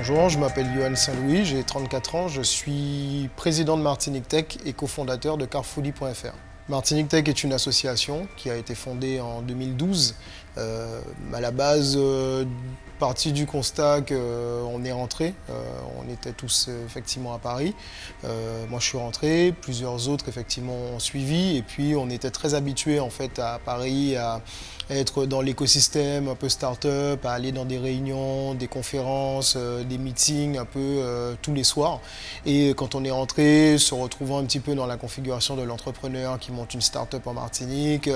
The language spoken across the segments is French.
Bonjour, je m'appelle Yohan Saint-Louis, j'ai 34 ans, je suis président de Martinique Tech et cofondateur de carfoodie.fr. Martinique Tech est une association qui a été fondée en 2012. À la base, partie du constat qu'on est rentré, on était tous effectivement à Paris. Moi je suis rentré, plusieurs autres effectivement ont suivi et puis on était très habitués en fait à Paris à être dans l'écosystème un peu start-up, à aller dans des réunions, des conférences, des meetings un peu tous les soirs. Et quand on est rentré, se retrouvant un petit peu dans la configuration de l'entrepreneur qui monte une start-up en Martinique,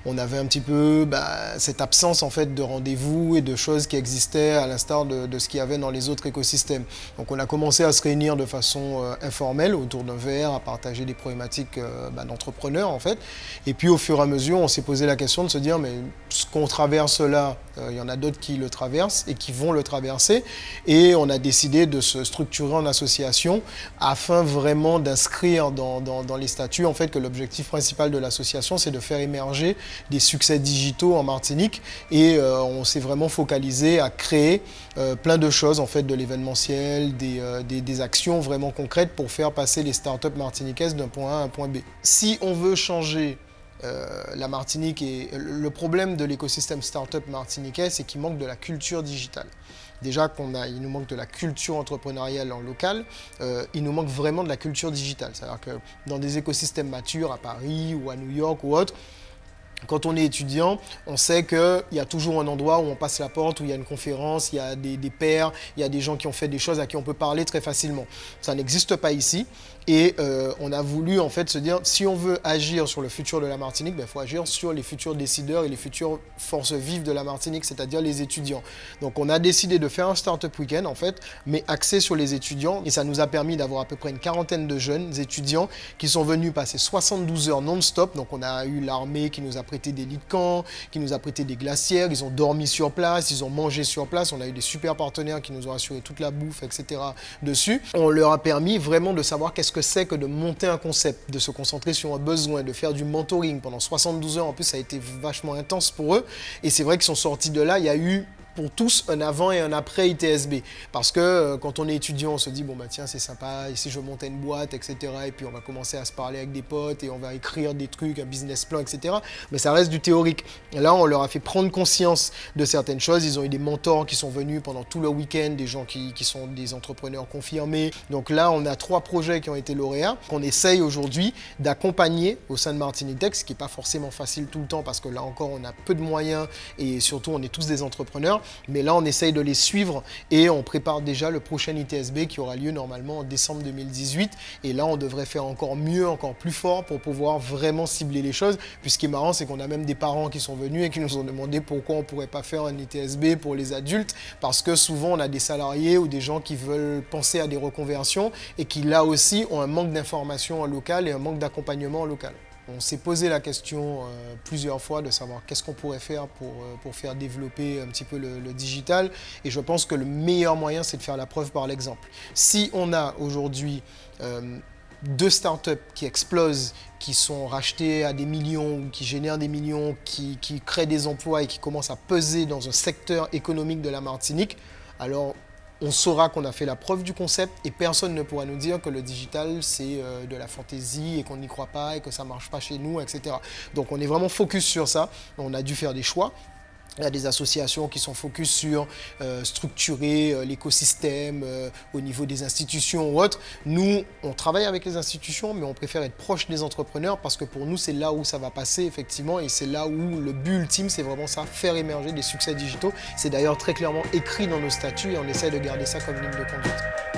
on avait un petit peu cette absence en fait de rendez-vous et de choses qui existaient à l'instar de ce qu'il y avait dans les autres écosystèmes. Donc on a commencé à se réunir de façon informelle autour d'un verre, à partager des problématiques d'entrepreneurs en fait. Et puis au fur et à mesure, on s'est posé la question de se dire mais ce qu'on traverse là, il y en a d'autres qui le traversent et qui vont le traverser. Et on a décidé de se structurer en association afin vraiment d'inscrire dans les statuts en fait que l'objectif principal de l'association, c'est de faire émerger des succès digitaux en Martinique. Et on s'est vraiment focalisé à créer plein de choses en fait, de l'événementiel, des actions vraiment concrètes pour faire passer les startups martiniquaises d'un point A à un point B. Si on veut changer la Martinique et le problème de l'écosystème startup martiniquais, c'est qu'il manque de la culture digitale. Déjà il nous manque de la culture entrepreneuriale en local, il nous manque vraiment de la culture digitale. C'est-à-dire que dans des écosystèmes matures à Paris ou à New York ou autre, quand on est étudiant, on sait qu'il y a toujours un endroit où on passe la porte, où il y a une conférence, il y a des pairs, il y a des gens qui ont fait des choses à qui on peut parler très facilement. Ça n'existe pas ici. Et on a voulu en fait se dire, si on veut agir sur le futur de la Martinique, il faut agir sur les futurs décideurs et les futures forces vives de la Martinique, c'est-à-dire les étudiants. Donc on a décidé de faire un Startup Weekend en fait, mais axé sur les étudiants. Et ça nous a permis d'avoir à peu près une quarantaine de jeunes étudiants qui sont venus passer 72 heures non-stop. Donc on a eu l'armée qui nous a prêté des lits de camp, qui nous a prêté des glacières, ils ont dormi sur place, ils ont mangé sur place. On a eu des super partenaires qui nous ont assuré toute la bouffe, etc. dessus. On leur a permis vraiment de savoir qu'est-ce que c'est que de monter un concept, de se concentrer sur un besoin, de faire du mentoring pendant 72 heures. En plus, ça a été vachement intense pour eux. Et c'est vrai qu'ils sont sortis de là, il y a eu pour tous un avant et un après ITSB. Parce que quand on est étudiant, on se dit, bon bah tiens, c'est sympa, et si je montais une boîte, etc. Et puis on va commencer à se parler avec des potes et on va écrire des trucs, un business plan, etc. Mais ça reste du théorique. Et là, on leur a fait prendre conscience de certaines choses. Ils ont eu des mentors qui sont venus pendant tout le week-end, des gens qui sont des entrepreneurs confirmés. Donc là, on a 3 projets qui ont été lauréats, qu'on essaye aujourd'hui d'accompagner au sein de Martinique Tech, ce qui n'est pas forcément facile tout le temps parce que là encore, on a peu de moyens et surtout, on est tous des entrepreneurs. Mais là, on essaye de les suivre et on prépare déjà le prochain ITSB qui aura lieu normalement en décembre 2018. Et là, on devrait faire encore mieux, encore plus fort pour pouvoir vraiment cibler les choses. Puis ce qui est marrant, c'est qu'on a même des parents qui sont venus et qui nous ont demandé pourquoi on ne pourrait pas faire un ITSB pour les adultes. Parce que souvent, on a des salariés ou des gens qui veulent penser à des reconversions et qui là aussi ont un manque d'information en local et un manque d'accompagnement en local. On s'est posé la question plusieurs fois de savoir qu'est-ce qu'on pourrait faire pour faire développer un petit peu le digital. Et je pense que le meilleur moyen, c'est de faire la preuve par l'exemple. Si on a aujourd'hui 2 startups qui explosent, qui sont rachetées à des millions, qui génèrent des millions, qui créent des emplois et qui commencent à peser dans un secteur économique de la Martinique, alors on saura qu'on a fait la preuve du concept et personne ne pourra nous dire que le digital, c'est de la fantaisie et qu'on n'y croit pas et que ça ne marche pas chez nous, etc. Donc on est vraiment focus sur ça. On a dû faire des choix. Il y a des associations qui sont focus sur structurer l'écosystème au niveau des institutions ou autres. Nous, on travaille avec les institutions, mais on préfère être proche des entrepreneurs parce que pour nous, c'est là où ça va passer effectivement et c'est là où le but ultime, c'est vraiment ça, faire émerger des succès digitaux. C'est d'ailleurs très clairement écrit dans nos statuts et on essaie de garder ça comme ligne de conduite.